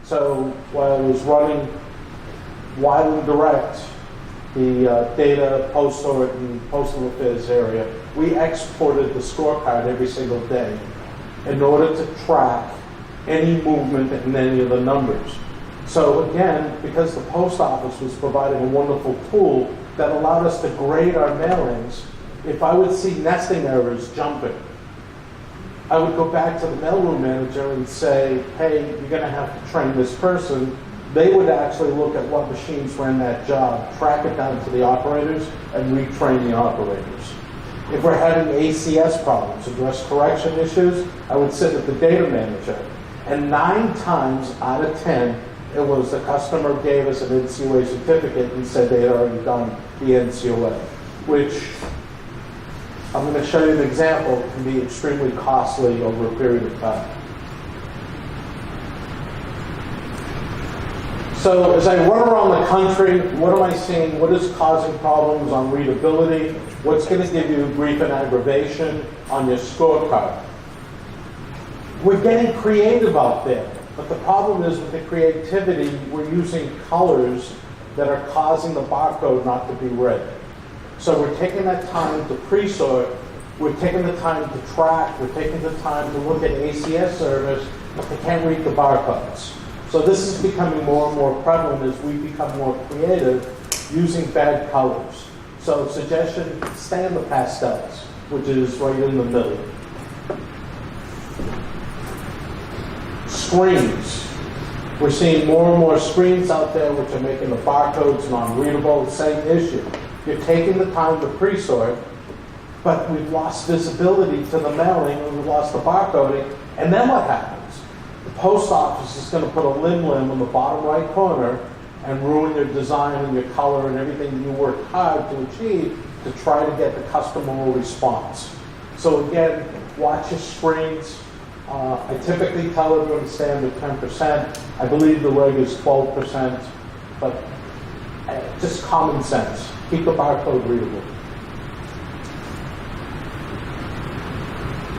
So while I was running Wyland Direct, the data post sort and postal affairs area, we exported the scorecard every single day in order to track any movement in any of the numbers. So again, because the post office was providing a wonderful tool that allowed us to grade our mailings, if I would see nesting errors jumping, I would go back to the mailroom manager and say, hey, you're going to have to train this person. They would actually look at what machines ran that job, track it down to the operators, and retrain the operators. If we're having ACS problems, address correction issues, I would sit with the data manager. And 9 times out of 10, it was the customer gave us an NCOA certificate and said they had already done the NCOA, which I'm going to show you an example, can be extremely costly over a period of time. So as I run around the country, what am I seeing? What is causing problems on readability? What's going to give you grief and aggravation on your scorecard? We're getting creative out there, but the problem is with the creativity, we're using colors that are causing the barcode not to be read. So we're taking that time to pre-sort, we're taking the time to track, we're taking the time to look at ACS service, but they can't read the barcodes. So this is becoming more and more prevalent as we become more creative using bad colors. So suggestion, stay in the pastels, which is right in the middle. Screens. We're seeing more and more screens out there which are making the barcodes non-readable. Same issue. You're taking the time to pre-sort, but we've lost visibility to the mailing and we've lost the barcoding. And then what happens? The post office is going to put a lim in the bottom right corner and ruin your design and your color and everything you worked hard to achieve to try to get the customer response. So again, watch your screens. I typically tell everyone to stay under 10%. I believe the reg is 12%, but just common sense. Keep the barcode readable.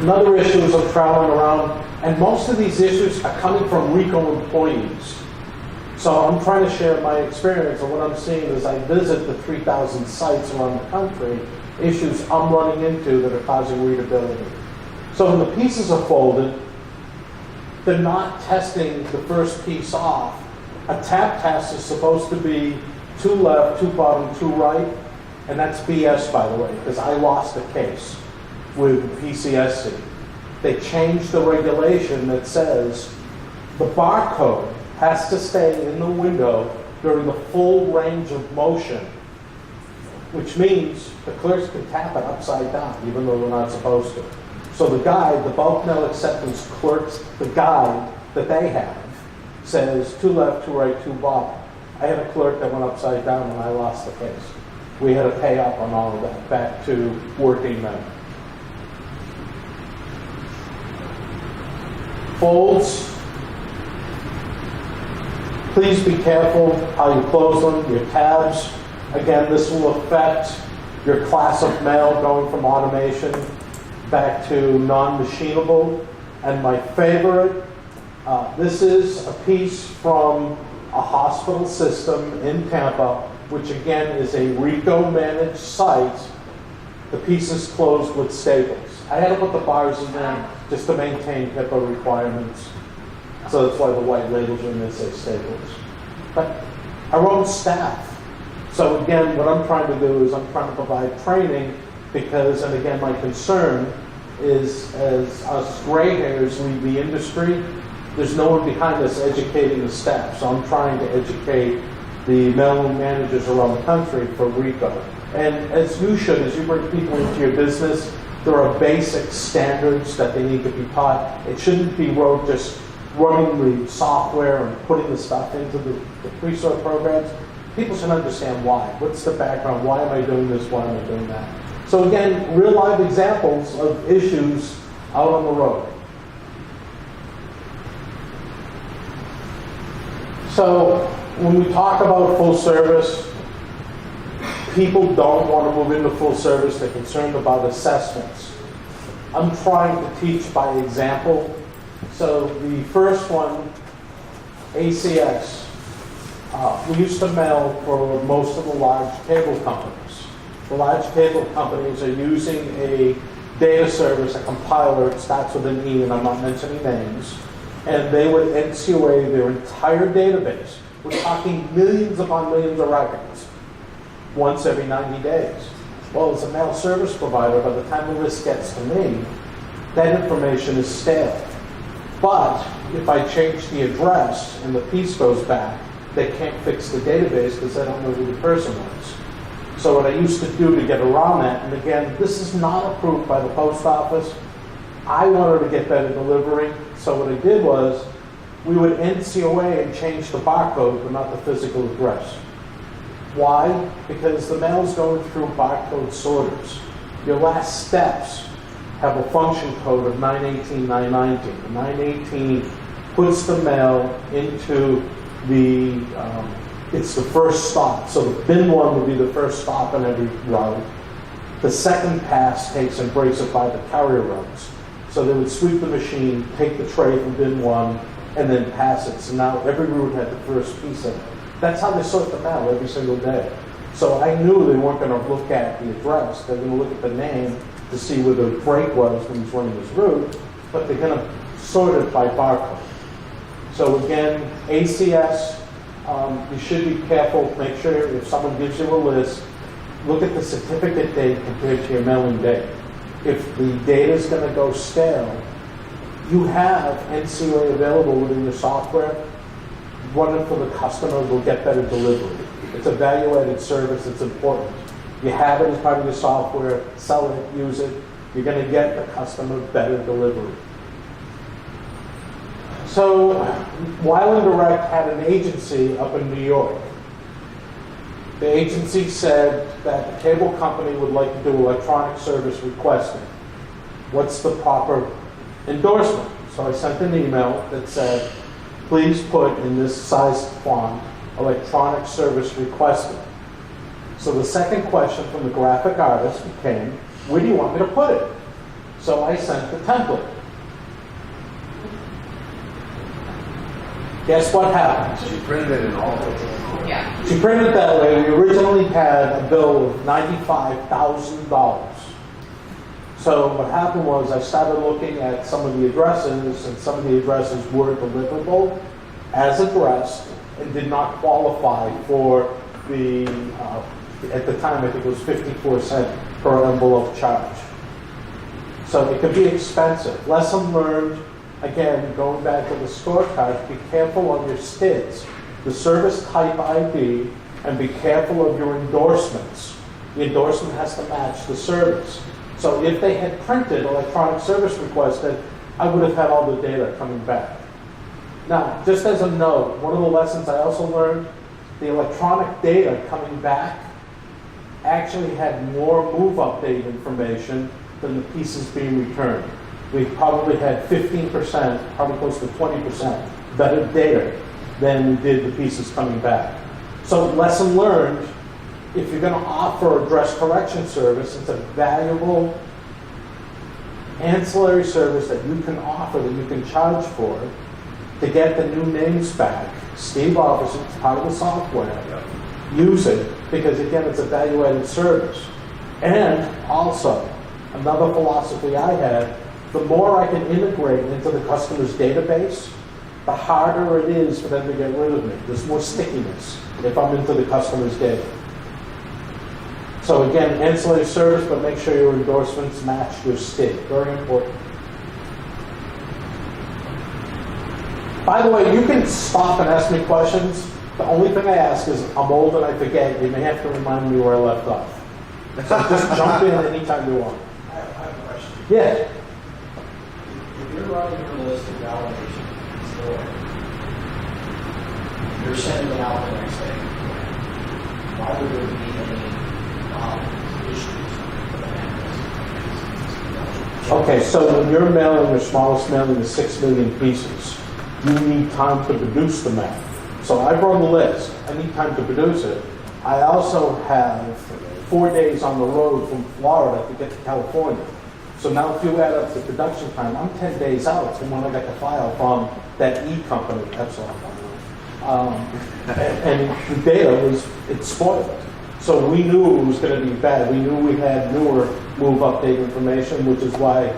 Another issue is I'm traveling around, and most of these issues are coming from RICO employees. So I'm trying to share my experience, and what I'm seeing as I visit the 3,000 sites around the country, issues I'm running into that are causing readability. So when the pieces are folded, they're not testing the first piece off. A tap test is supposed to be 2 left, 2 bottom, 2 right, and that's BS, by the way, because I lost a case with PCSC. They changed the regulation that says the barcode has to stay in the window during the full range of motion, which means the clerks can tap it upside down, even though they're not supposed to. So the guide, the bulk mail acceptance clerks, the guide that they have says 2 left, 2 right, 2 bottom. I had a clerk that went upside down and I lost the case. We had to pay up on all of that, back to working men. Folds. Please be careful how you close them, your tabs. Again, this will affect your class of mail going from automation back to non-machinable. And my favorite, this is a piece from a hospital system in Tampa, which again is a RICO managed site. The piece is closed with staples. I had to put the bars in there just to maintain HIPAA requirements. So that's why the white labels are in there say staples. But our own staff. So again, what I'm trying to do is I'm trying to provide training because, and again, my concern is as us gray hairs leave the industry, there's no one behind us educating the staff. So I'm trying to educate the mailroom managers around the country for RICO. And as you should, as you bring people into your business, there are basic standards that they need to be taught. It shouldn't be just running the software and putting the stuff into the pre-sort programs. People should understand why. What's the background? Why am I doing this? Why am I doing that? So again, real live examples of issues out on the road. So when we talk about full service, people don't want to move into full service. They're concerned about assessments. I'm trying to teach by example. So the first one ACS. We used to mail for most of the large cable companies. The large cable companies are using a data service, a compiler, it starts with an E, and I'm not mentioning names, and they would NCOA their entire database. We're talking millions upon millions of records once every 90 days. Well, as a mail service provider, by the time the list gets to me, that information is stale. But if I change the address and the piece goes back, they can't fix the database because they don't know who the person was. So what I used to do to get around that, and again, this is not approved by the post office. I wanted to get better delivery, so what I did was we would NCOA and change the barcode, but not the physical address. Why? Because the mail's going through barcode sorters. Your last steps have a function code of 918, 919. The 918 puts the mail into the, it's the first stop. So the bin one would be the first stop in every route. The second pass takes and breaks it by the carrier routes. So they would sweep the machine, take the tray from bin one, and then pass it. So now every route had the first piece of it. That's how they sort the mail every single day. So I knew they weren't going to look at the address. They're going to look at the name to see where the break was when he's running his route, but they're going to sort it by barcode. So again, ACS, you should be careful. Make sure if someone gives you a list, look at the certificate date compared to your mailing date. If the data is going to go stale, you have NCOA available within your software. Run it for the customer, will get better delivery. It's a value-added service, it's important. You have it as part of your software, sell it, use it. You're going to get the customer better delivery. So, Weiland Direct had an agency up in New York. The agency said that the cable company would like to do electronic service requesting. What's the proper endorsement? So I sent an email that said, please put in this size font, electronic service requesting. So the second question from the graphic artist became, where do you want me to put it? So I sent the template. Guess what happened? She printed it in all of it. Yeah. She printed it that way. We originally had a bill of $95,000. So what happened was I started looking at some of the addresses, and some of the addresses were deliverable as addressed and did not qualify for the, at the time I think it was 54-cent per envelope charge. So it could be expensive. Lesson learned, again, going back to the scorecard, be careful on your STIDs, the service type ID, and be careful of your endorsements. The endorsement has to match the service. So if they had printed electronic service requested, I would have had all the data coming back. Now, just as a note, one of the lessons I also learned, the electronic data coming back actually had more move-up date information than the pieces being returned. We probably had 15%, probably close to 20% better data than we did the pieces coming back. So lesson learned, if you're going to offer address correction service, it's a valuable ancillary service that you can offer, that you can charge for, to get the new names back. Steve offers it, it's part of the software. Use it, because again, it's a value-added service. And also, another philosophy I had, the more I can integrate into the customer's database, the harder it is for them to get rid of me. There's more stickiness if I'm into the customer's data. So again, ancillary service, but make sure your endorsements match your STID. Very important. By the way, you can stop and ask me questions. The only thing I ask is, I'm old and I forget. You may have to remind me where I left off. So just jump in anytime you want. I have a question. Yeah. If you're running a list of validation store, you're sending it out the next day. Why would there be any issues? Okay, so when you're mailing, your smallest mailing is 6 million pieces. You need time to produce the mail. So I run the list. I need time to produce it. I also have 4 days on the road from Florida to get to California. So now if you add up the production time, I'm 10 days out from when I got the file from that E company, Epsilon. And the data it spoiled. So we knew it was going to be bad. We knew we had newer move update information, which is why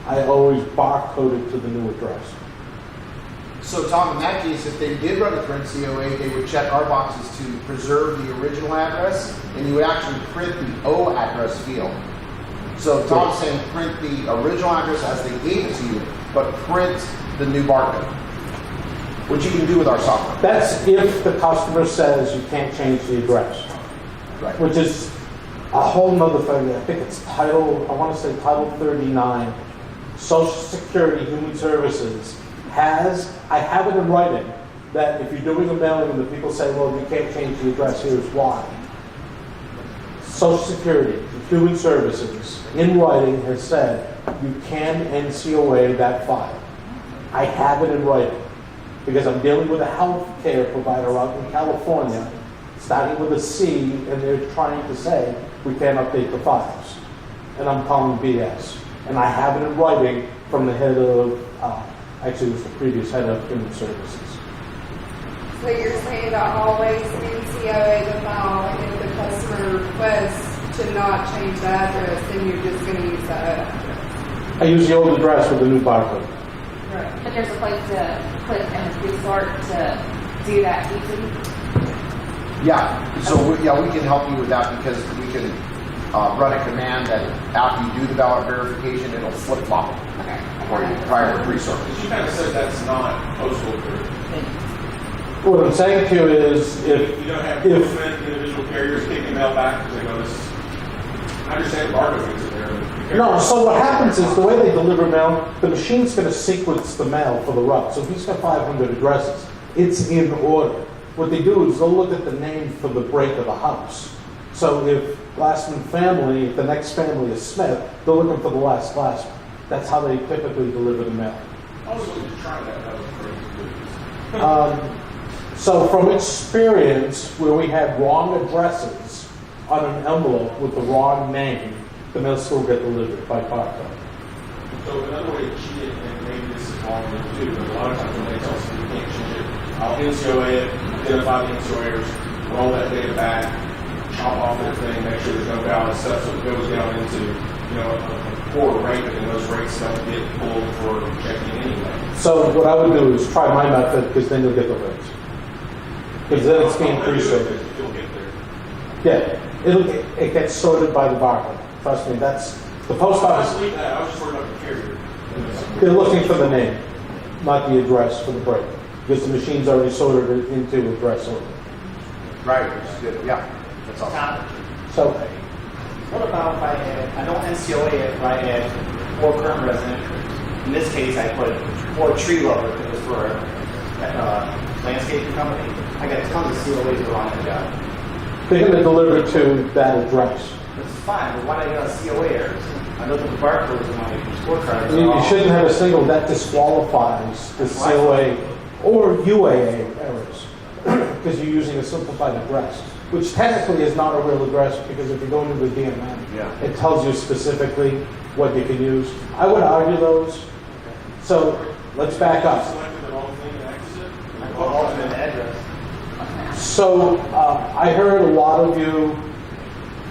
I always barcoded to the new address. So Tom, in that case, if they did run a print COA, they would check our boxes to preserve the original address, and you would actually print the O address field. So Tom's saying print the original address as they gave it to you, but print the new barcode, which you can do with our software. That's if the customer says you can't change the address. Right. Which is a whole nother thing. I think it's I want to say Title 39, Social Security Human Services I have it in writing that if you're doing a mailing and the people say, well, you can't change the address, here's why. Social Security, Human Services, in writing has said you can NCOA that file. I have it in writing because I'm dealing with a health care provider out in California, starting with a C, and they're trying to say we can't update the files. And I'm calling BS. And I have it in writing from the head of, actually it was the previous head of Human Services. So you're saying that always NCOA the file, and if the customer requests to not change the address, then you're just going to use that address? I use the old address with the new barcode. Right. But there's a place to click and restart to do that easily. Yeah. So we can help you with that because we can run a command that after you do the ballot verification, it'll flip flop Okay. for you prior to restart. But you kind of said that's not postal approved. What I'm saying to you is if You don't have individual carriers kicking mail back because they go, I understand the barcode things in there. no, so what happens is the way they deliver mail, the machine's going to sequence the mail for the route. So if he's got 500 addresses, it's in order. What they do is they'll look at the name for the break of the house. So if Glassman family, if the next family is Smith, they're looking for the last Glassman. That's how they typically deliver the mail. I was looking to try that was crazy. So from experience, where we had wrong addresses on an envelope with the wrong name, the mail still get delivered by barcode. So another way to cheat it, and maybe this is wrong too, but a lot of times when they tell us you can't change it, I'll NCOA it, identify the NCOAers, roll that data back, chop off their thing, make sure there's no valid stuff, so it goes down into a poor rate, and those rates don't get pulled for checking anyway. So what I would do is try my method, because then you'll get the rates. Because then it's being pre-sorted. You'll get there. Yeah, it gets sorted by the barcode. Trust me, that's the post office. I was just worried about the carrier. They're looking for the name, not the address for the break, because the machine's already sorted it into address order. Right, which is good. Yeah, that's awesome. So What about if I don't NCOA it, if I had 4 current resident, in this case I put 4 tree lovers, because it's for a landscaping company. I got tons of COAs around the job. they're going to deliver to that address. This is fine, but why do I got COA errors? I look at the barcodes on my scorecard. You shouldn't have a single that disqualifies the COA or UAA errors because you're using a simplified address, which technically is not a real address because if you go into the DMN, it tells you specifically what you can use. I would argue those. So let's back up. Selected the wrong thing in AccuZIP. I put alternate address. So I heard a lot of you,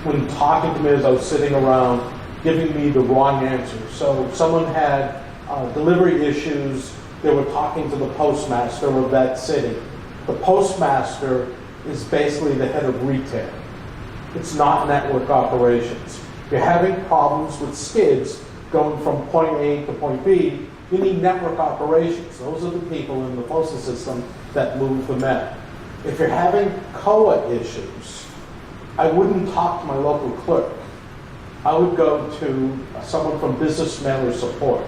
when talking to me as I was sitting around, giving me the wrong answer. So someone had delivery issues. They were talking to the postmaster of that city. The postmaster is basically the head of retail. It's not network operations. If you're having problems with skids going from point A to point B, you need network operations. Those are the people in the postal system that move the mail. If you're having COA issues, I wouldn't talk to my local clerk. I would go to someone from Business Mailer Support.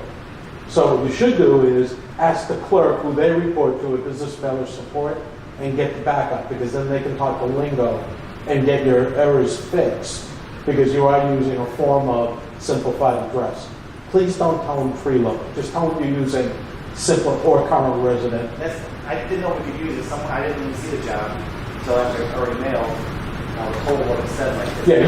So what you should do is ask the clerk who they report to at Business Mailer Support and get the backup, because then they can talk to Lingo and get your errors fixed, because you are using a form of simplified address. Please don't tell them tree level. Just tell them you're using simple or current resident. I didn't know we could use it. I didn't even see the job until after it already mailed. I was told what it said like this. Yeah,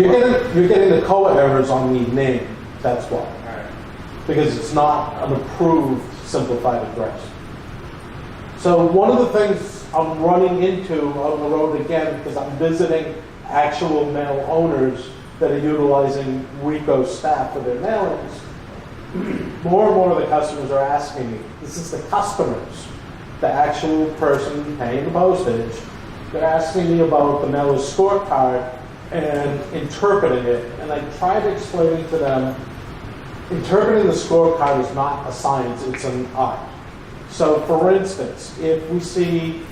you're getting the COA errors on the name. That's why. All right. Because it's not an approved simplified address. So one of the things I'm running into on the road again because I'm visiting actual mail owners that are utilizing Rico staff for their mailings. More and more of the customers are asking me, this is the customers, the actual person paying the postage, they're asking me about the Mailer Scorecard and interpreting it. And I tried explaining to them, interpreting the scorecard is not a science, it's an art. So for instance, if we see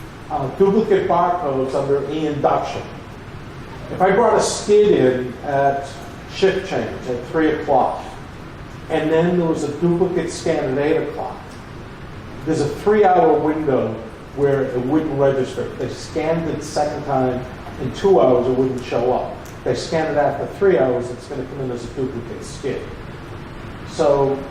duplicate barcodes under e-induction, if I brought a skid in at shift change at 3 o'clock, and then there was a duplicate scan at 8 o'clock, there's a 3-hour window where it wouldn't register. If they scanned it second time, in 2 hours it wouldn't show up. If they scan it after 3 hours, it's going to come in as a duplicate skid. So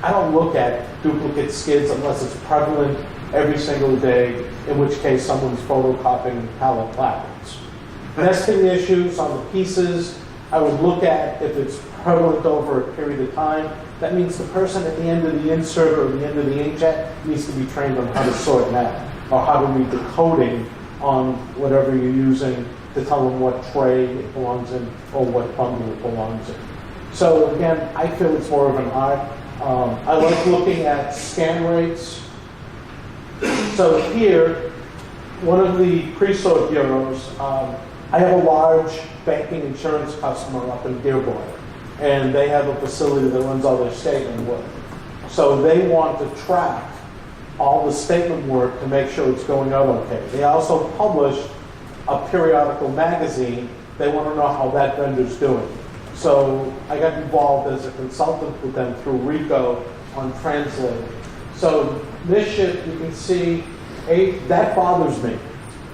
I don't look at duplicate skids unless it's prevalent every single day, in which case someone's photocopying pallet placards. Nesting issues on the pieces, I would look at if it's prevalent over a period of time. That means the person at the end of the insert or the end of the inkjet needs to be trained on how to sort that, or how to read the coding on whatever you're using to tell them what tray it belongs in or what bundle it belongs in. So again, I feel it's more of an art. I like looking at scan rates. So here, one of the pre-sort bureaus, I have a large banking insurance customer up in Dearborn, and they have a facility that runs all their statement work. So they want to track all the statement work to make sure it's going out okay. They also publish a periodical magazine. They want to know how that vendor's doing. So I got involved as a consultant with them through Rico on translating. So this ship, you can see, that bothers me.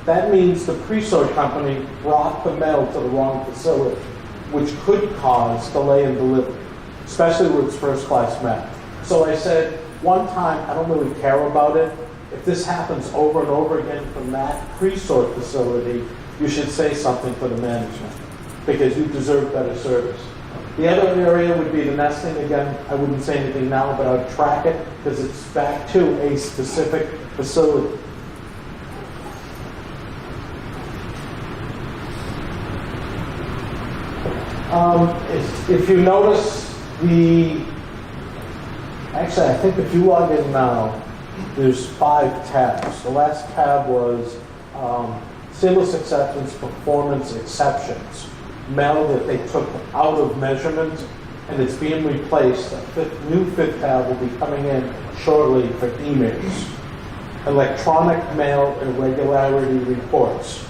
That means the pre-sort company brought the mail to the wrong facility, which could cause delay in delivery, especially with its first-class mail. So I said, one time, I don't really care about it. If this happens over and over again from that pre-sort facility, you should say something to the management, because you deserve better service. The other area would be the nesting. Again, I wouldn't say anything now, but I'd track it, because it's back to a specific facility. If you notice actually I think if you log in now, there's 5 tabs. The last tab was seamless acceptance, performance exceptions, mail that they took out of measurement, and it's being replaced. A new fifth tab will be coming in shortly for emails. Electronic mail irregularity reports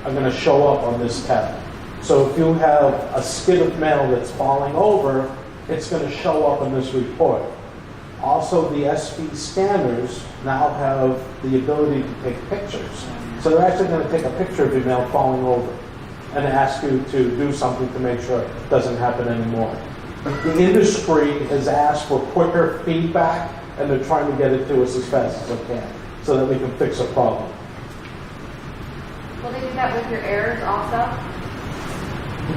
are going to show up on this tab. So if you have a skid of mail that's falling over, it's going to show up in this report. Also, the SV scanners now have the ability to take pictures. So they're actually going to take a picture of your mail falling over and ask you to do something to make sure it doesn't happen anymore. The industry has asked for quicker feedback, and they're trying to get it to us as fast as they can so that we can fix a problem. Will they do that with your errors also?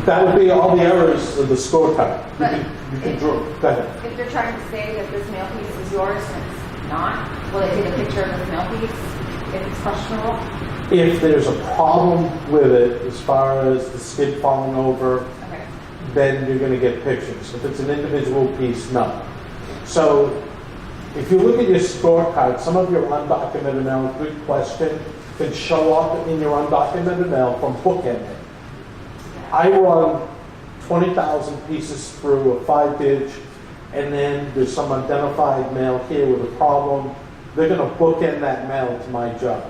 That would be all the errors of the scorecard. But you can draw. Go ahead. If they're trying to say that this mail piece is yours and it's not, will they take a picture of this mail piece if it's questionable? If there's a problem with it, as far as the skid falling over, Okay. then you're going to get pictures. If it's an individual piece, no. So if you look at your scorecard, some of your undocumented mail, good question, can show up in your undocumented mail from bookending. I run 20,000 pieces through a 5-digit, and then there's some identified mail here with a problem. They're going to bookend that mail to my job.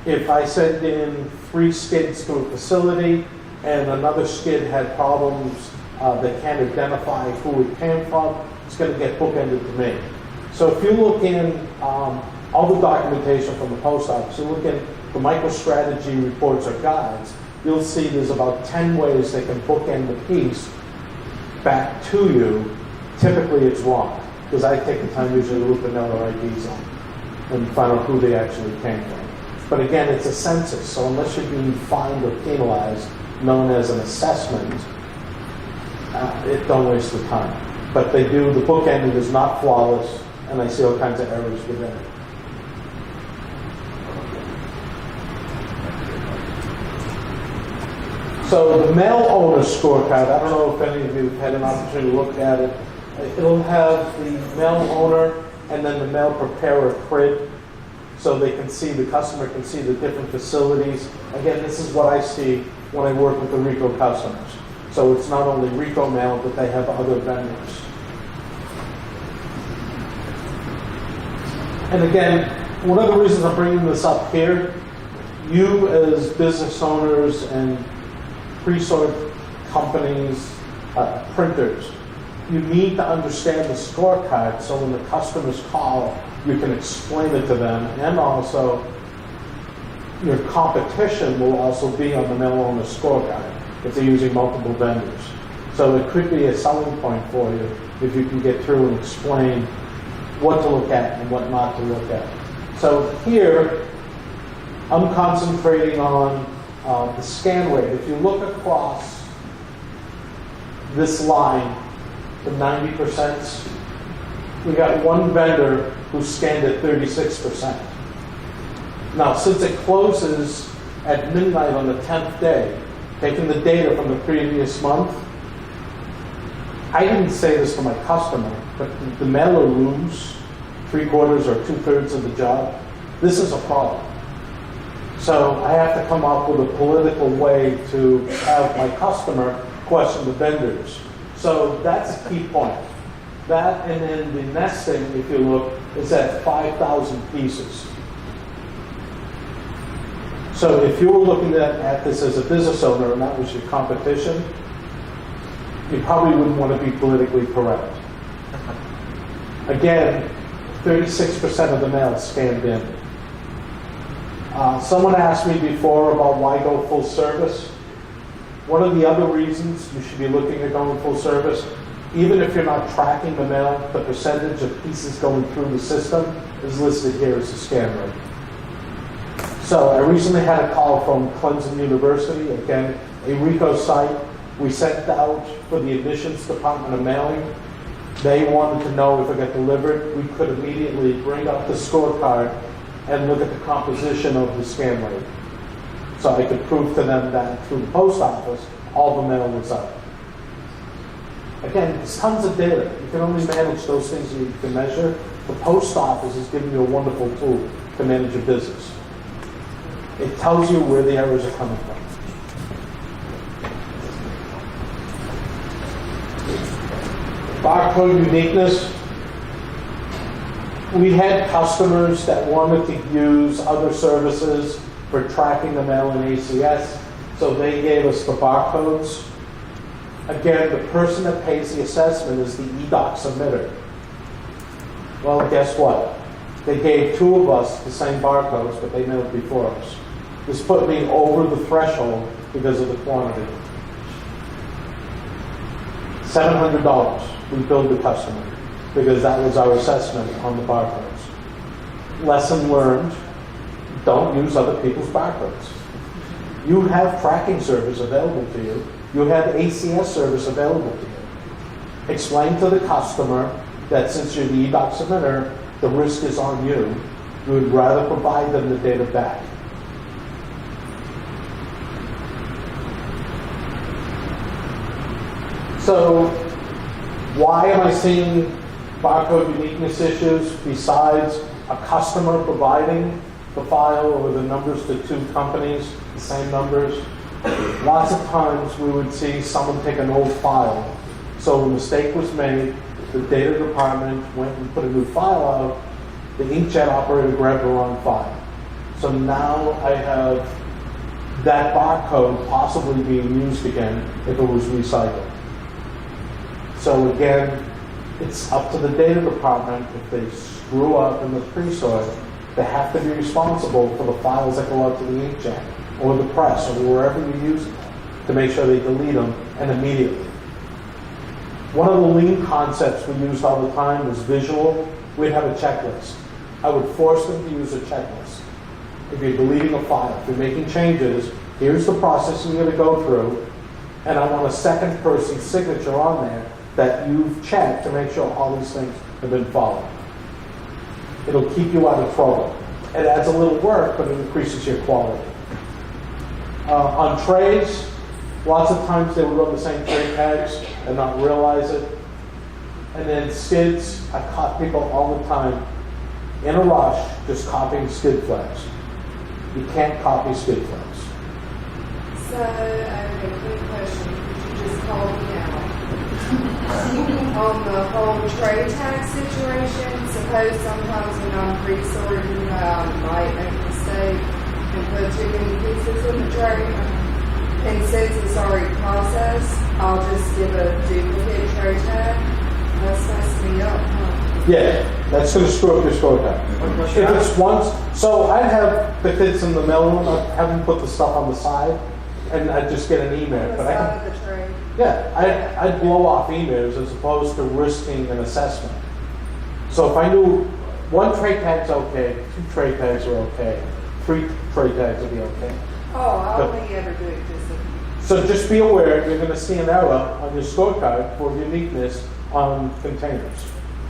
If I send in 3 skids to a facility and another skid had problems that can't identify who it came from, it's going to get bookended to me. So if you look in all the documentation from the post office, you look in the MicroStrategy reports or guides, you'll see there's about 10 ways they can bookend the piece back to you. Typically it's wrong, because I take the time usually to look the mailer IDs on and find out who they actually came from. But again, it's a census, so unless you're being fined or penalized, known as an assessment, don't waste the time. But they do, the bookending is not flawless, and I see all kinds of errors within it. So the mail owner scorecard, I don't know if any of you have had an opportunity to look at it. It'll have the mail owner and then the mail preparer grid, so they can see, the customer can see the different facilities. Again, this is what I see when I work with the RICO customers. So it's not only RICO mail, but they have other vendors. And again, one of the reasons I'm bringing this up here, you as business owners and pre-sort companies, printers, you need to understand the scorecard so when the customers call, you can explain it to them, and also your competition will also be on the mail owner scorecard if they're using multiple vendors. So it could be a selling point for you if you can get through and explain what to look at and what not to look at. So here, I'm concentrating on the scan rate. If you look across this line, the 90%, we got one vendor who scanned at 36%. Now, since it closes at midnight on the 10th day, taking the data from the previous month, I didn't say this to my customer, but the mailer lose 3/4 or 2/3 of the job. This is a problem. So I have to come up with a political way to have my customer question the vendors. So that's a key point. That, and then the nesting, if you look, is at 5,000 pieces. So if you were looking at this as a business owner and that was your competition, you probably wouldn't want to be politically correct. Again, 36% of the mail is scanned in. Someone asked me before about why go full service. One of the other reasons you should be looking at going full service, even if you're not tracking the mail, the percentage of pieces going through the system is listed here as the scan rate. So I recently had a call from Clemson University, again, a RICO site. We sent out for the admissions department a mailing. They wanted to know if it got delivered. We could immediately bring up the scorecard and look at the composition of the scan rate. So I could prove to them that through the post office, all the mail was up. Again, there's tons of data. You can only manage those things you can measure. The post office is giving you a wonderful tool to manage your business. It tells you where the errors are coming from. Barcode uniqueness. We had customers that wanted to use other services for tracking the mail in ACS, so they gave us the barcodes. Again, the person that pays the assessment is the e-doc submitter. Well, guess what? They gave 2 of us the same barcodes, but they mailed before us. This put me over the threshold because of the quantity. $700 we billed the customer because that was our assessment on the barcodes. Lesson learned, don't use other people's barcodes. You have tracking service available to you. You have ACS service available to you. Explain to the customer that since you're the e-doc submitter, the risk is on you. You would rather provide them the data back. So why am I seeing barcode uniqueness issues besides a customer providing the file or the numbers to 2 companies, the same numbers? Lots of times we would see someone take an old file. So a mistake was made, the data department went and put a new file out, the inkjet operator grabbed the wrong file. So now I have that barcode possibly being used again if it was recycled. So again, it's up to the data department. If they screw up in the pre-sort, they have to be responsible for the files that go out to the inkjet or the press or wherever you use it to make sure they delete them and immediately. One of the lean concepts we used all the time was visual. We'd have a checklist. I would force them to use a checklist. If you're deleting a file, if you're making changes, here's the process you're going to go through, and I want a second person's signature on there that you've checked to make sure all these things have been followed. It'll keep you out of trouble. It adds a little work, but it increases your quality. On trays, Lots of times they would run the same trade tags and not realize it. And then skids, I caught people all the time in a rush just copying skid flags. You can't copy skid flags. So, okay, quick question. You just called me out. On the whole trade tag situation, suppose sometimes when I'm pre-sorting, I might make a mistake and put too many pieces in the tray. And since it's already processed, I'll just give a duplicate tray tag. That's messing me up, huh? Yeah, that's going to screw up your scorecard. If it's once, so I'd have the kids in the mailroom, I'd have them put the stuff on the side, and I'd just get an email. On the But I side of the tray. Yeah, I'd blow off emails as opposed to risking an assessment. So if I knew one trade tag's okay, 2 trade tags are okay, 3 trade tags would be okay. Oh, I But- only ever do it just a So just be aware, you're going to see an error on your scorecard for uniqueness on containers.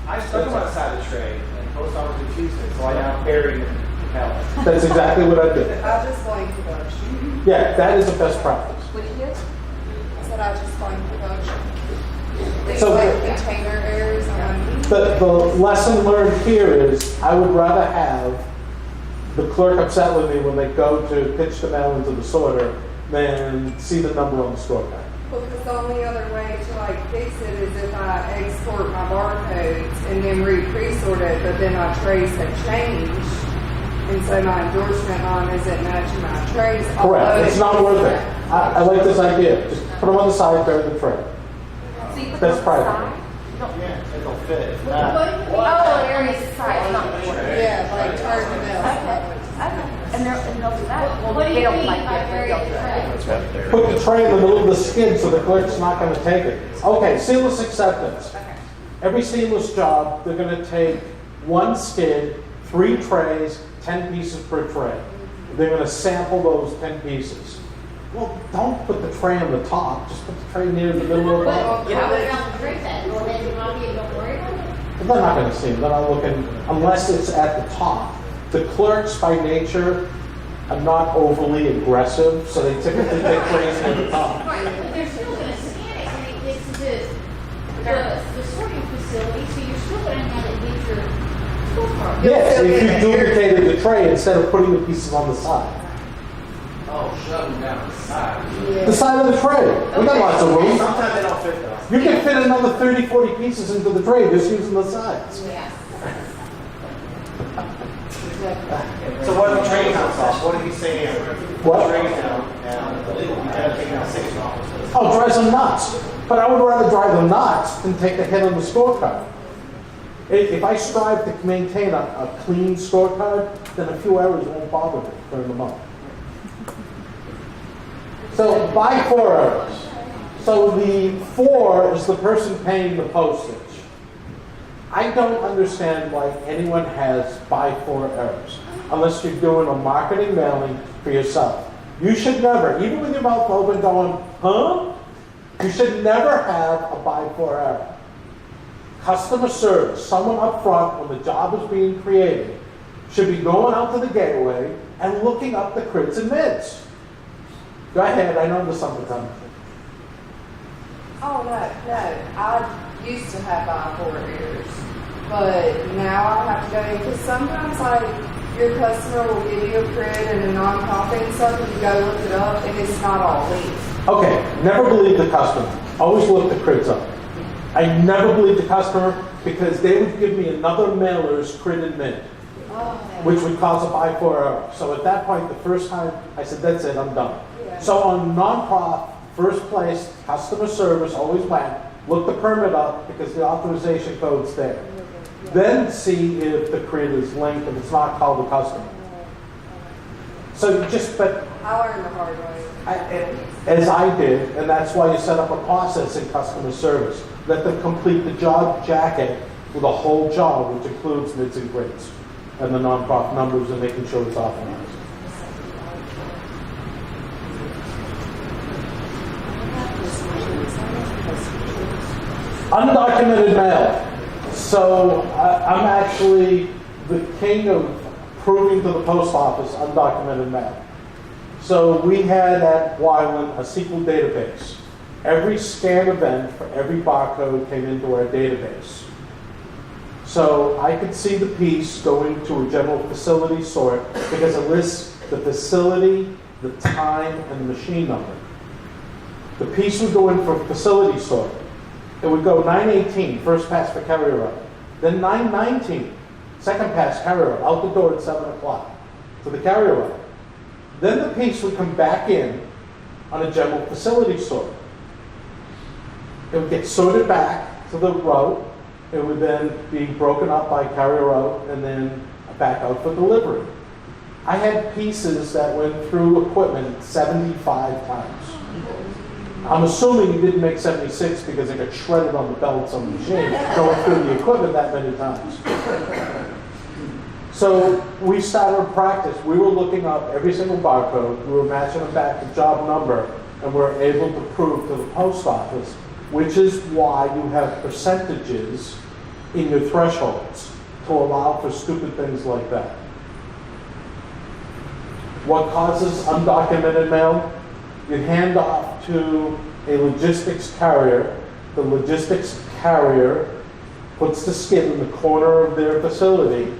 I stuck them on the side of the tray, and post office refused it, so I now buried them in the pallet. That's exactly what I did. I just blame production. Yeah, that is a best practice. What do you do? I said I just blame production. Things So- like container errors on The lesson learned here is I would rather have the clerk upset with me when they go to pitch the mail into the sorter than see the number on the scorecard. Because the only other way to fix it is if I export my barcodes and then pre-sort it, but then my trays have changed. And so my endorsement line isn't matching my trays. Correct, it's not worth it. I like this idea. Just put them on the side, bury the tray. So you put That's them on the private. side? You don't- Yeah, it'll fit. If Oh, not, they're on the side, not the tray. Yeah, like turn the mail. Okay. And they'll do that. Well, they don't like it, but they'll do that. Put the tray in the middle of the skid so the clerk's not going to take it. Okay, seamless acceptance. Every seamless job, they're going to take 1 skid, 3 trays, 10 pieces per tray. They're going to sample those 10 pieces. Well, don't put the tray on the top. Just put the tray near the middle of the Well, You know, put it on the tray tag, or then you copy it, don't worry about it. They're not going to see them. They're not looking, unless it's at the top. The clerks, by nature, are not overly aggressive, so they typically take trays at the top. Right, but they're still gonna scan it when it gets to the sorting facility, so you're still gonna have it get your scorecard. Yes, if you duplicated the tray instead of putting the pieces on the side. oh, shove them down the side. The side of the tray. We got lots of room. Sometimes they don't fit though. You can fit another 30, 40 pieces into the tray just using the sides. Yeah. So what if the tray comes off? What if you say, What? the tray's down, and you gotta take out 6 offices? Oh, drives them nuts. But I would rather drive them nuts than take the hit on the scorecard. If I strive to maintain a clean scorecard, then a few errors won't bother me during the month. So by 4 errors. So the 4 is the person paying the postage. I don't understand why anyone has by 4 errors, unless you're doing a marketing mailing for yourself. You should never, even with your mouth open going, huh? You should never have a by 4 error. Customer service, someone up front when the job is being created, should be going out to the gateway and looking up the crits and mids. Go ahead, I know there's something coming. Oh, no. I used to have by 4 errors, but now I have to go in, because sometimes your customer will give you a crit and a non-copying stuff, and you go look it up, and it's not all linked. Okay, never believe the customer. Always look the crits up. I never believe the customer because they would give me another mailer's crit and mid, which would cause a by 4 error. So at that point, the first time, I said, that's it, I'm done. Yeah. So on non-prof, first place, customer service always went, look the permit up because the authorization code's there. Then see if the crit is linked, if it's not, call the customer. So but I learned the hard way. as I did, and that's why you set up a process in customer service. Let them complete the job jacket with a whole job, which includes mids and grades, and the non-prof numbers and making sure it's authorized. Undocumented mail. So I'm actually the king of proving to the post office undocumented mail. So we had at Wyland a SQL database. Every scan event for every barcode came into our database. So I could see the piece going to a general facility sort because it lists the facility, the time, and the machine number. The piece would go in for facility sort. It would go 918, first pass for carrier route. Then 919, second pass carrier route, out the door at 7 o'clock for the carrier route. Then the piece would come back in on a general facility sort. It would get sorted back to the route. It would then be broken up by carrier route and then back out for delivery. I had pieces that went through equipment 75 times. I'm assuming you didn't make 76 because it got shredded on the belts on the machine going through the equipment that many times. So we started a practice. We were looking up every single barcode. We were matching them back to job number, and we're able to prove to the post office, which is why you have percentages in your thresholds to allow for stupid things like that. What causes undocumented mail? You hand off to a logistics carrier. The logistics carrier puts the skid in the corner of their facility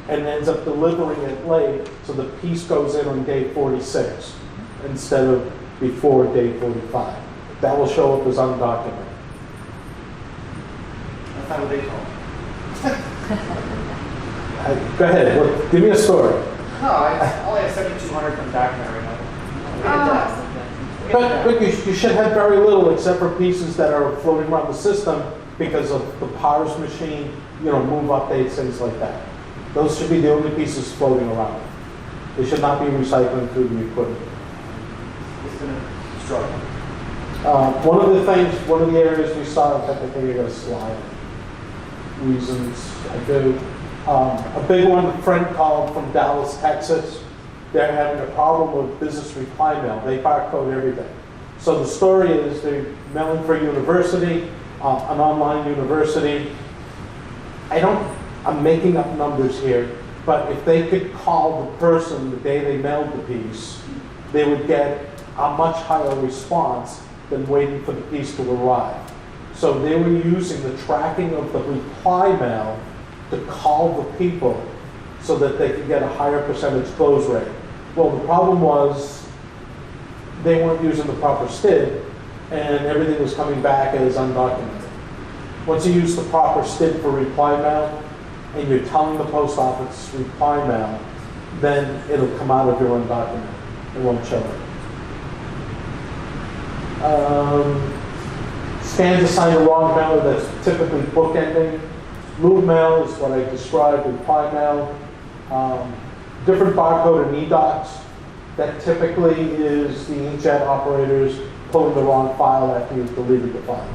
and ends up delivering it late, so the piece goes in on day 46 instead of before day 45. That will show up as undocumented. That's not what they call it. Go ahead, look, give me a story. No, I only have 7,200 from document right now. But you should have very little except for pieces that are floating around the system because of the PARS machine, move updates, things like that. Those should be the only pieces floating around. They should not be recycling through the equipment. It's going to struggle. One of the areas we saw, in fact, I think I got a slide. Reasons I do. A big one, a friend called from Dallas, Texas. They're having a problem with business reply mail. They barcode everything. So the story is they're mailing for a university, an online university. I'm making up numbers here, but if they could call the person the day they mailed the piece, they would get a much higher response than waiting for the piece to arrive. So they were using the tracking of the reply mail to call the people so that they could get a higher percentage close rate. Well, the problem was they weren't using the proper STID, and everything was coming back as undocumented. Once you use the proper STID for reply mail, and you're telling the post office reply mail, then it'll come out of your undocumented. It won't show it. Scans assign a wrong mailer that's typically bookending. Move mail is what I described, reply mail. Different barcode and e-docs. That typically is the inkjet operators pulling the wrong file after you've deleted the file.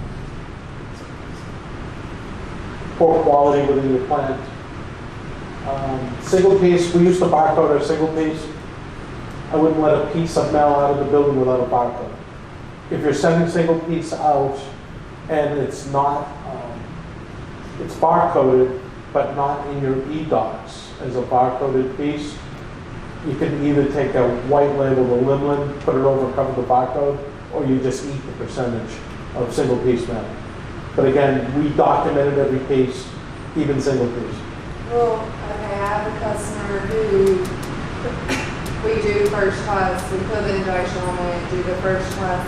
Poor quality within your plant. Single piece, we used to barcode our single piece. I wouldn't let a piece of mail out of the building without a barcode. If you're sending single piece out and it's not, it's barcoded, but not in your e-docs as a barcoded piece, you can either take a white label, the Limlin, put it over, cover the barcode, or you just eat the percentage of single piece mail. But again, we documented every piece, even single piece. Well, okay, I have a customer who we do first class, we put the injection on it, do the first class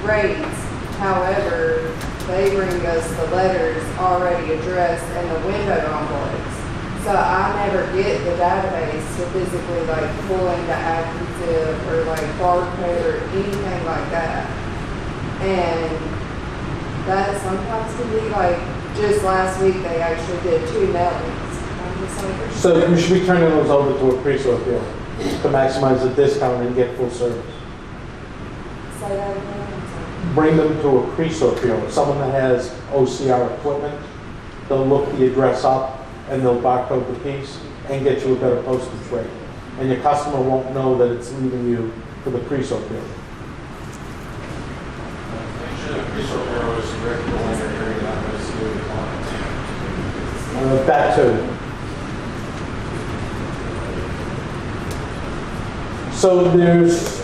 rates. However, they bring us the letters already addressed and the window envelopes. So I never get the database to physically pull into AccuZIP or Barcode or anything like that. And that sometimes can be just last week they actually did 2 mailings. I'm just like, So you should be turning those over to a pre-sort field to maximize the discount and get full service. say that again. Bring them to a pre-sort field, someone that has OCR equipment. They'll look the address up and they'll barcode the piece and get you a better postage rate. And your customer won't know that it's leaving you for the pre-sort field. Make sure the pre-sort bureau is correct for when you're hearing that, but it's really clients. That too. So there's,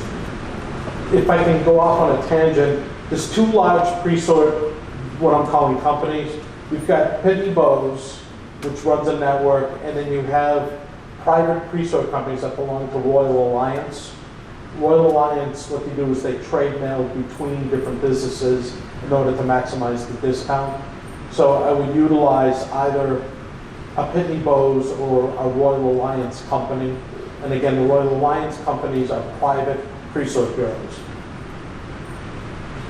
if I can go off on a tangent, there's two large pre-sort, what I'm calling companies. You've got Pitney Bowes, which runs a network, and then you have private pre-sort companies that belong to Royal Alliance. Royal Alliance, what they do is they trade mail between different businesses in order to maximize the discount. So I would utilize either a Pitney Bowes or a Royal Alliance company. And again, the Royal Alliance companies are private pre-sort bureaus.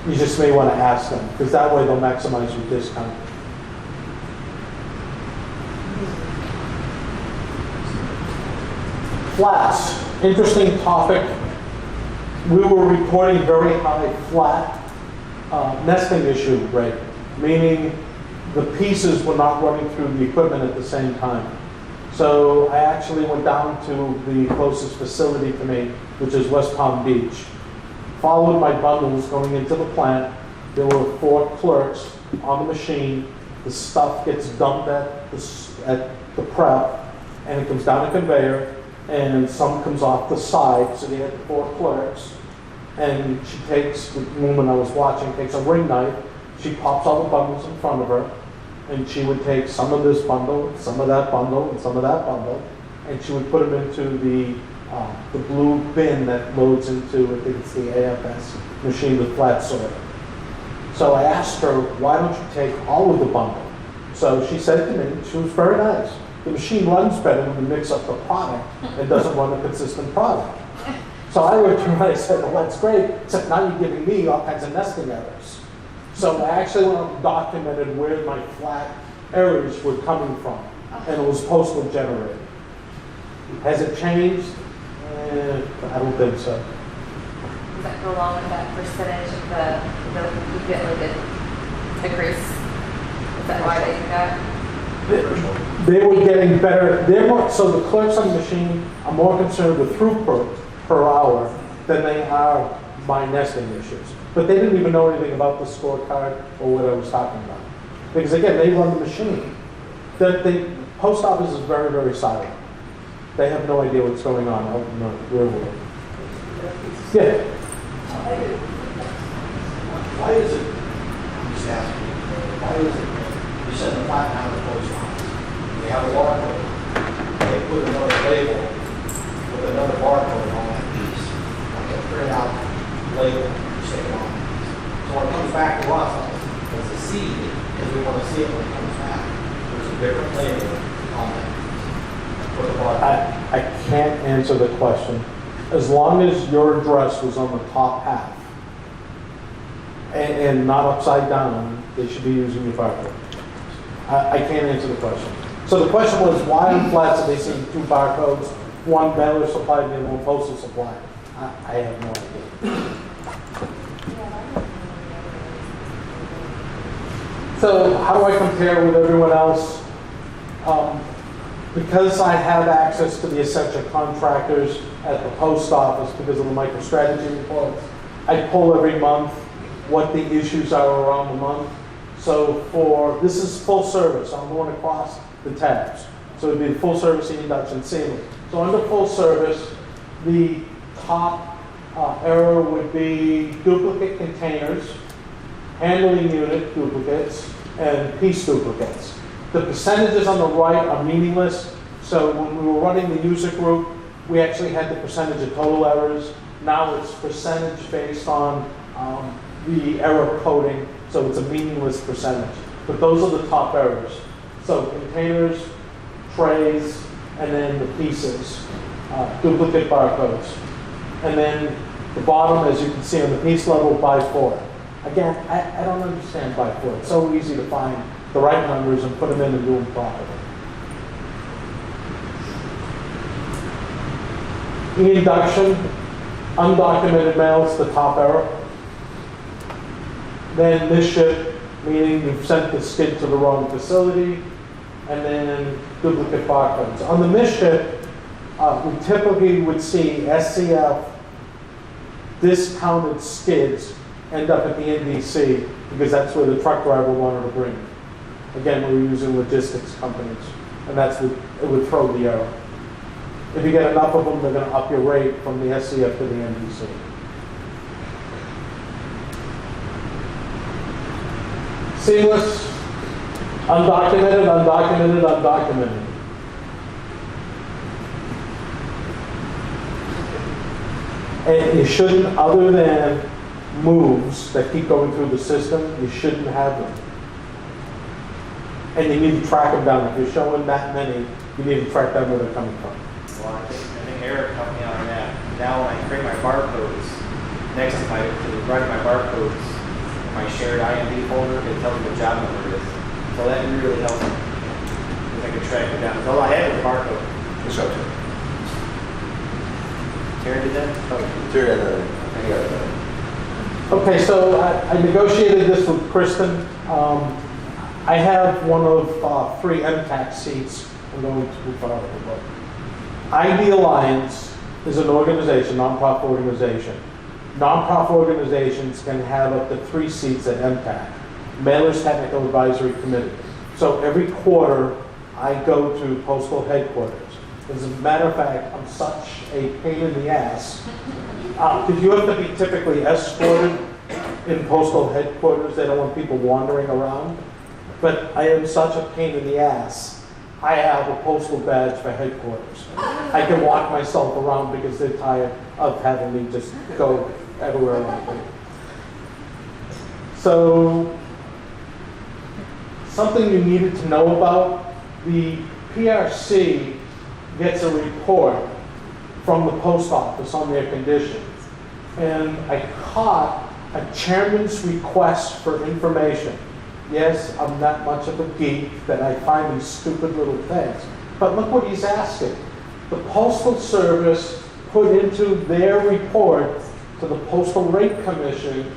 You just may want to ask them, because that way they'll maximize your discount. Flats, interesting topic. We were reporting very high flat nesting issue rate, meaning the pieces were not running through the equipment at the same time. So I actually went down to the closest facility to me, which is West Palm Beach. Followed my bundles going into the plant. There were 4 clerks on the machine. The stuff gets dumped at the prep, and it comes down a conveyor, and some comes off the side. So they had 4 clerks, and she takes, the woman I was watching, takes a ring knife. She pops all the bundles in front of her, and she would take some of this bundle, some of that bundle, and some of that bundle, and she would put them into the blue bin that loads into, I think it's the AFS machine with flat sort. So I asked her, why don't you take all of the bundle? So she said to me, she was very nice, the machine runs better when you mix up the product and doesn't run a consistent product. So I looked at her and I said, well, that's great, except now you're giving me all kinds of nesting errors. So I actually went and documented where my flat errors were coming from, and it was postal generated. Has it changed? I don't think so. Does that go along with that percentage of the you get like a decrease? Is that why they do that? They were getting better. They're more, so the clerks on the machine are more concerned with throughput per hour than they are my nesting issues. But they didn't even know anything about the scorecard or what I was talking about. Because again, they run the machine. The post office is very, very silent. They have no idea what's going on out in the real world. Yeah. Why is it, I'm just asking, why is it, you send a flat down to the post office, they have a barcode, they put another label with another barcode on that piece, like a printout label, you say it on. So when it comes back to us, it's a seed, because we want to see it when it comes back. There's a different label on that. I can't answer the question. As long as your address was on the top half and not upside down, they should be using your barcode. I can't answer the question. So the question was, why on flats are they seeing 2 barcodes, one mailer supplied and one postal supplied? I have no idea. So how do I compare with everyone else? Because I have access to the essential contractors at the post office because of the MicroStrategy reports, I pull every month what the issues are around the month. So this is full service. I'm going across the tabs. So it'd be full service, induction, seamless. So under full service, the top error would be duplicate containers, handling unit duplicates, and piece duplicates. The percentages on the right are meaningless. So when we were running the user group, we actually had the percentage of total errors. Now it's percentage based on the error coding, so it's a meaningless percentage. But those are the top errors. So containers, trays, and then the pieces, duplicate barcodes. And then the bottom, as you can see on the piece level, by 4. Again, I don't understand by 4. It's so easy to find the right numbers and put them in and do them properly. E-induction, undocumented mail is the top error. Then misship, meaning you've sent the skid to the wrong facility, and then duplicate barcodes. On the misship, we typically would see SCF discounted skids end up at the NDC because that's where the truck driver wanted to bring it. Again, we were using logistics companies, and that's what it would throw the error. If you get enough of them, they're going to up your rate from the SCF to the NBC. Seamless, undocumented, undocumented, undocumented. And you shouldn't, other than moves that keep going through the system, you shouldn't have them. And you need to track them down. If you're showing that many, you need to track down where they're coming from. Well, I think Eric helped me out on that. Now when I create my barcodes, next to writing my barcodes, my shared IMD folder, it tells me what job number it is. So that really helps me. Because I can track it down. All I had was a barcode. What's up, Terry? Terry did that? Oh. Terry, I got it. Okay, so I negotiated this with Kristen. I have one of 3 MTAC seats. I'm going to move forward. ID Alliance is an organization, nonprofit organization. Nonprofit organizations can have up to 3 seats at MTAC, Mailers Technical Advisory Committee. So every quarter, I go to postal headquarters. As a matter of fact, I'm such a pain in the ass, because you have to be typically escorted in postal headquarters. They don't want people wandering around. But I am such a pain in the ass. I have a postal badge for headquarters. I can walk myself around because they're tired of having me just go everywhere like that. So, something you needed to know about, the PRC gets a report from the post office on their conditions. And I caught a chairman's request for information. Yes, I'm not much of a geek that I find these stupid little things. But look what he's asking. The Postal Service put into their report to the Postal Rate Commission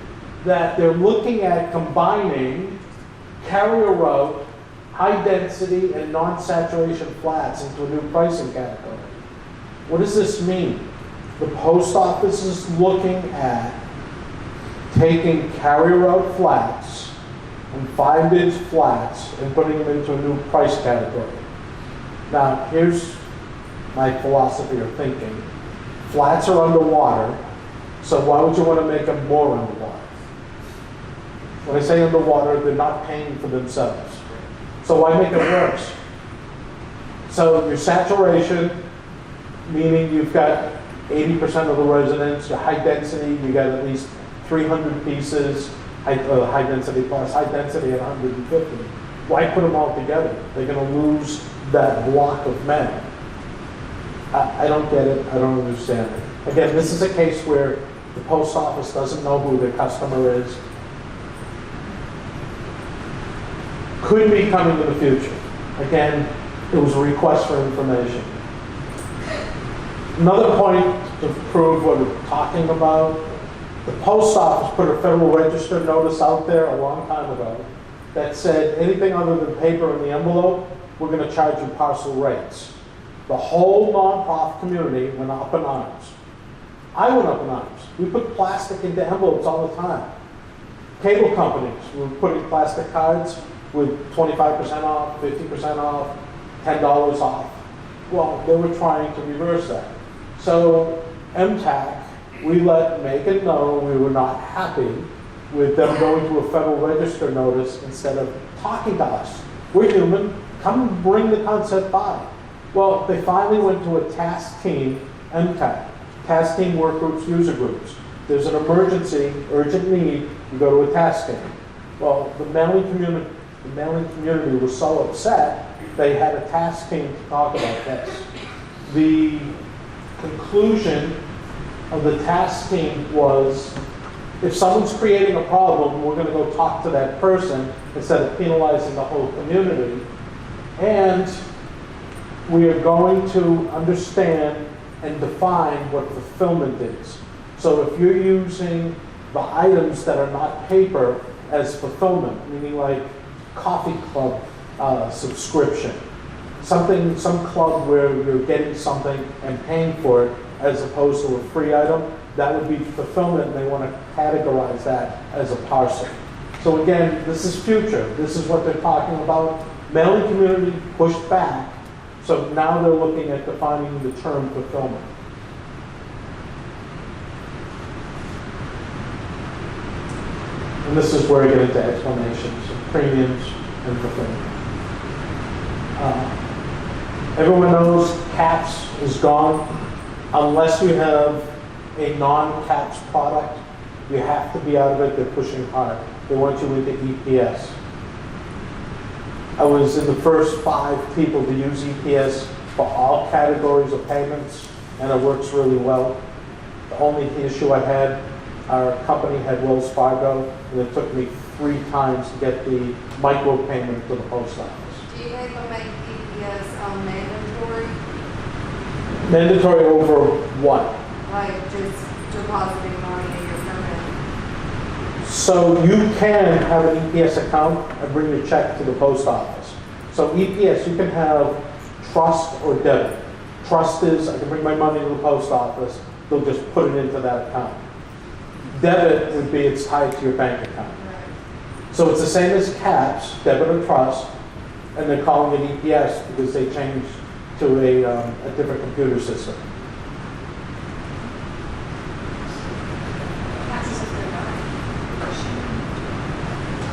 that they're looking at combining carrier route, high density, and non-saturation flats into a new pricing category. What does this mean? The post office is looking at taking carrier route flats and 5-inch flats and putting them into a new price category. Now, here's my philosophy or thinking. Flats are underwater, so why would you want to make them more underwater? When I say underwater, they're not paying for themselves. So why make it worse? So your saturation, meaning you've got 80% of the residents, your high density, you got at least 300 pieces, high density plus high density at 150. Why put them all together? They're going to lose that block of men. I don't get it. I don't understand it. Again, this is a case where the post office doesn't know who their customer is. Could be coming in the future. Again, it was a request for information. Another point to prove what we're talking about, the post office put a Federal Register notice out there a long time ago that said anything other than paper in the envelope, we're going to charge you parcel rates. The whole nonprofit community went up in arms. I went up in arms. We put plastic into envelopes all the time. Cable companies were putting plastic cards with 25% off, 50% off, $10 off. Well, they were trying to reverse that. So MTAC, we make it known we were not happy with them going to a Federal Register notice instead of talking to us. We're human, come bring the concept by. Well, they finally went to a task team, MTAC, task team work groups, user groups. There's an emergency, urgent need, you go to a task team. Well, the mailing community was so upset, they had a task team to talk about this. The conclusion of the task team was, if someone's creating a problem, we're going to go talk to that person instead of penalizing the whole community. And we are going to understand and define what fulfillment is. So if you're using the items that are not paper as fulfillment, meaning like coffee club subscription, some club where you're getting something and paying for it as opposed to a free item, that would be fulfillment, and they want to categorize that as a parcel. So again, this is future. This is what they're talking about. Mailing community pushed back So now they're looking at defining the term fulfillment. And this is where I get into explanations of premiums and fulfillment. Everyone knows CAPS is gone. Unless you have a non-CAPS product, you have to be out of it. They're pushing hard. They want you into EPS. I was in the first 5 people to use EPS for all categories of payments, and it works really well. The only issue I had, our company had Wells Fargo, and it took me 3 times to get the micro payment to the post office. Do you think they'll make EPS mandatory? Mandatory over what? Like just depositing money in your permit? So you can have an EPS account and bring your check to the post office. So EPS, you can have trust or debit. Trust is, I can bring my money to the post office, they'll just put it into that account. Debit would be it's tied to your bank account. So it's the same as CAPS, debit or trust, and they're calling it EPS because they changed to a different computer system.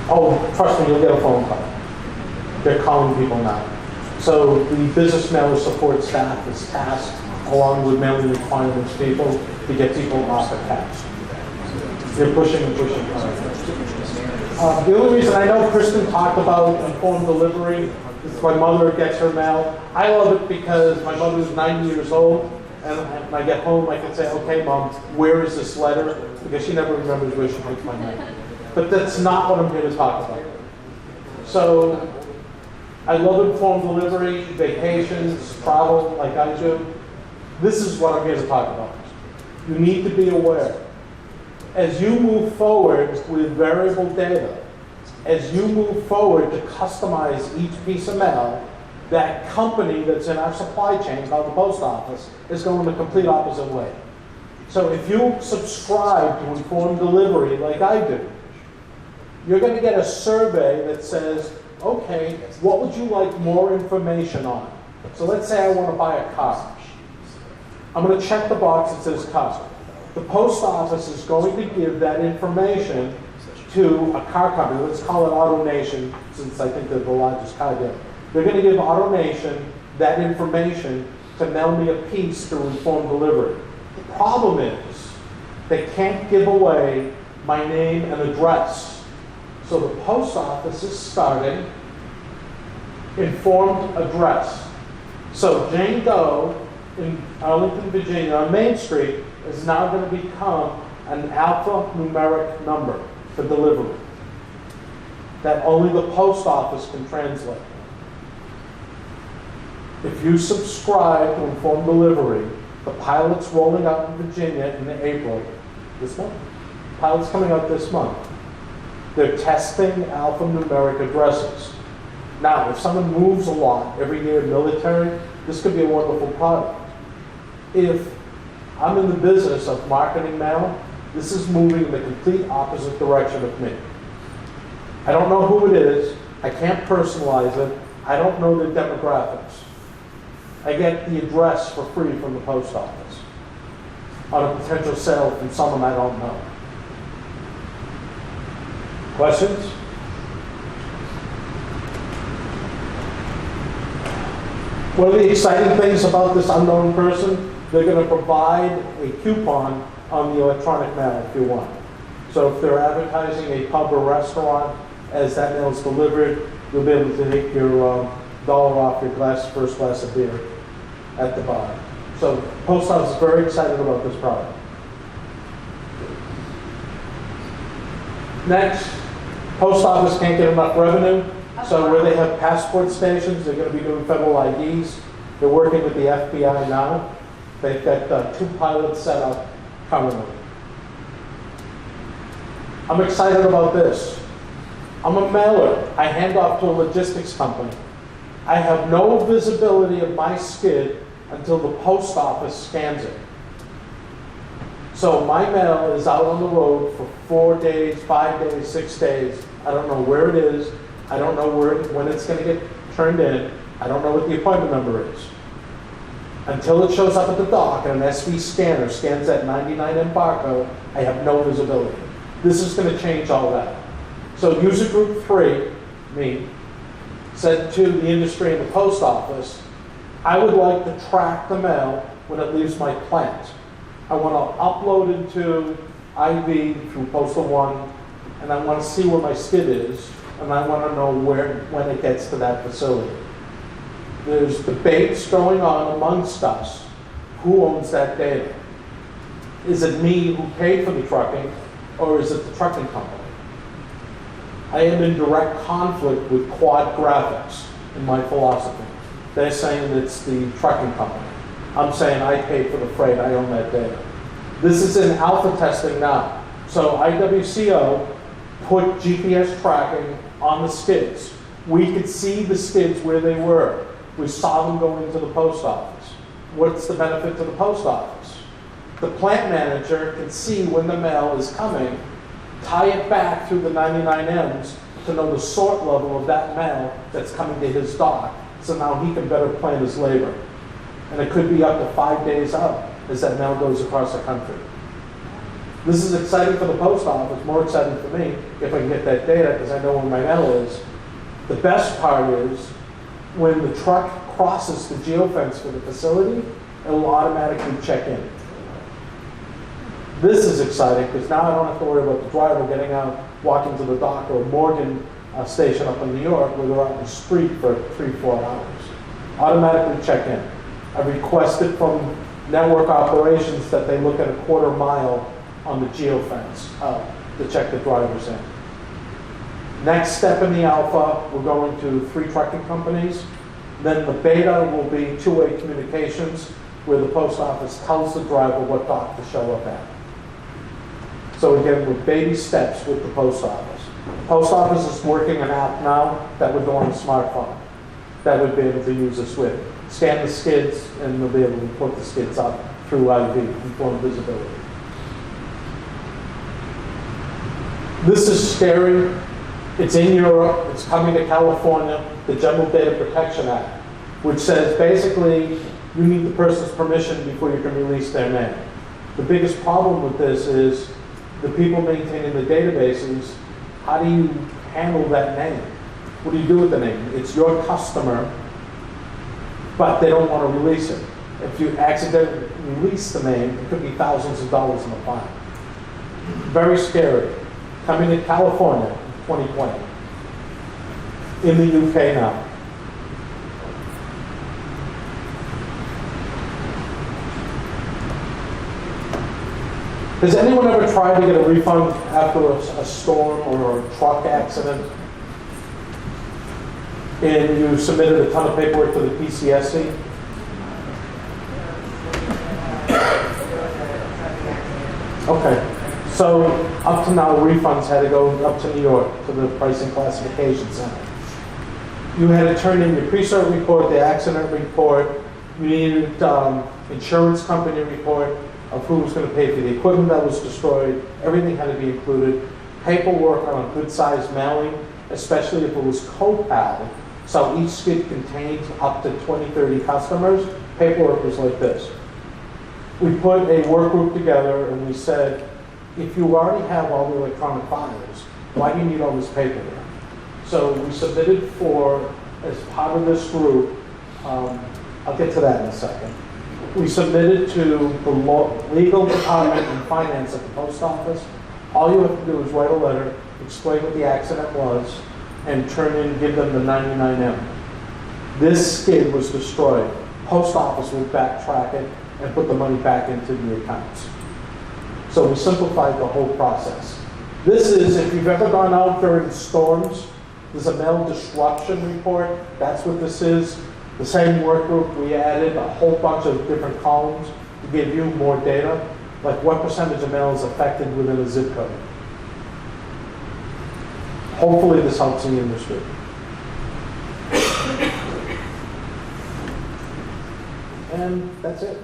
Oh, trust me, you'll get a phone call. They're calling people now. So the business mailer support staff is tasked, along with mailing requirements people, to get people off the CAPS. They're pushing and pushing. The only reason I know Kristen talked about informed delivery is my mother gets her mail. I love it because my mother is 90 years old, and when I get home, I can say, okay, Mom, where is this letter? Because she never remembers where she puts my mail. But that's not what I'm here to talk about. So I love informed delivery, vacations, travel, like I do. This is what I'm here to talk about. You need to be aware. As you move forward with variable data, as you move forward to customize each piece of mail, that company that's in our supply chain, called the post office, is going the complete opposite way. So if you subscribe to informed delivery like I do, you're going to get a survey that says, okay, what would you like more information on? So let's say I want to buy a car. I'm going to check the box that says car. The post office is going to give that information to a car company. Let's call it AutoNation, since I think they're the largest car dealer. They're going to give AutoNation that information to mail me a piece through informed delivery. The problem is they can't give away my name and address. So the post office is starting informed address. So Jane Doe in Arlington, Virginia, on Main Street, is now going to become an alphanumeric number for delivery that only the post office can translate. If you subscribe to informed delivery, the pilot's rolling out in Virginia in April, this month. Pilot's coming out this month. They're testing alphanumeric addresses. Now, if someone moves a lot every year in military, this could be a wonderful product. If I'm in the business of marketing mail, this is moving in the complete opposite direction of me. I don't know who it is. I can't personalize it. I don't know the demographics. I get the address for free from the post office on a potential sale from someone I don't know. Questions? One of the exciting things about this unknown person, they're going to provide a coupon on the electronic mail if you want. So if they're advertising a pub or restaurant, as that mail is delivered, you'll be able to take your $1 off your first glass of beer at the bar. So Post Office is very excited about this product. Next, Post Office can't get enough revenue. So where they have passport stations, they're going to be doing federal IDs. They're working with the FBI now. They've got 2 pilots set up currently. I'm excited about this. I'm a mailer. I hand off to a logistics company. I have no visibility of my skid until the post office scans it. So my mail is out on the road for 4 days, 5 days, 6 days. I don't know where it is. I don't know when it's going to get turned in. I don't know what the appointment number is. Until it shows up at the dock and an SV scanner scans that 99M barcode, I have no visibility. This is going to change all that. So user group 3, me, said to the industry and the post office, I would like to track the mail when it leaves my plant. I want to upload it to IV through Postal One, and I want to see where my skid is, and I want to know when it gets to that facility. There's debates going on amongst us. Who owns that data? Is it me who paid for the trucking, or is it the trucking company? I am in direct conflict with Quad Graphics in my philosophy. They're saying it's the trucking company. I'm saying I paid for the freight, I own that data. This is in alpha testing now. So IWCO put GPS tracking on the skids. We could see the skids where they were. We saw them go into the post office. What's the benefit to the post office? The plant manager can see when the mail is coming, tie it back through the 99Ms to know the sort level of that mail that's coming to his dock, so now he can better plan his labor. And it could be up to 5 days out as that mail goes across the country. This is exciting for the post office, more exciting for me if I can get that data because I know where my mail is. The best part is when the truck crosses the geofence for the facility, it will automatically check in. This is exciting because now I don't have to worry about the driver getting out, walking to the dock or Morgan station up in New York where they're out in the street for 3-4 hours. Automatically check in. I requested from network operations that they look at a 1/4 mile on the geofence to check the drivers in. Next step in the alpha, we're going to 3 trucking companies. Then the beta will be 2-way communications where the post office tells the driver what dock to show up at. So again, with baby steps with the post office. The post office is working an app now that would go on a smartphone that would be able to use this with. Scan the skids and they'll be able to put the skids up through IV, informed visibility. This is scary. It's in Europe, it's coming to California, the General Data Protection Act, which says basically you need the person's permission before you can release their name. The biggest problem with this is the people maintaining the databases, how do you handle that name? What do you do with the name? It's your customer, but they don't want to release it. If you accidentally release the name, it could be thousands of dollars in a fine. Very scary. Coming to California in 2020. In the UK now. Has anyone ever tried to get a refund after a storm or a truck accident? And you submitted a ton of paperwork to the PCSC? Okay. So up to now, refunds had to go up to New York to the Pricing Classification Center. You had to turn in your pre-cert report, the accident report. You needed insurance company report of who was going to pay for the equipment that was destroyed. Everything had to be included. Paperwork on a good-sized mailing, especially if it was co-pal. So each skid contained up to 20, 30 customers. Paperwork was like this. We put a work group together and we said, if you already have all the electronic files, why do you need all this paperwork? So we submitted for, as part of this group, I'll get to that in a second. We submitted to the legal department and finance at the post office. All you have to do is write a letter, explain what the accident was, and turn in, give them the 99M. This skid was destroyed. Post office would backtrack it and put the money back into the accounts. So we simplified the whole process. This is, if you've ever gone out during storms, there's a mail disruption report. That's what this is. The same work group, we added a whole bunch of different columns to give you more data, like what percentage of mail is affected within a zip code. Hopefully this helps the industry. And that's it.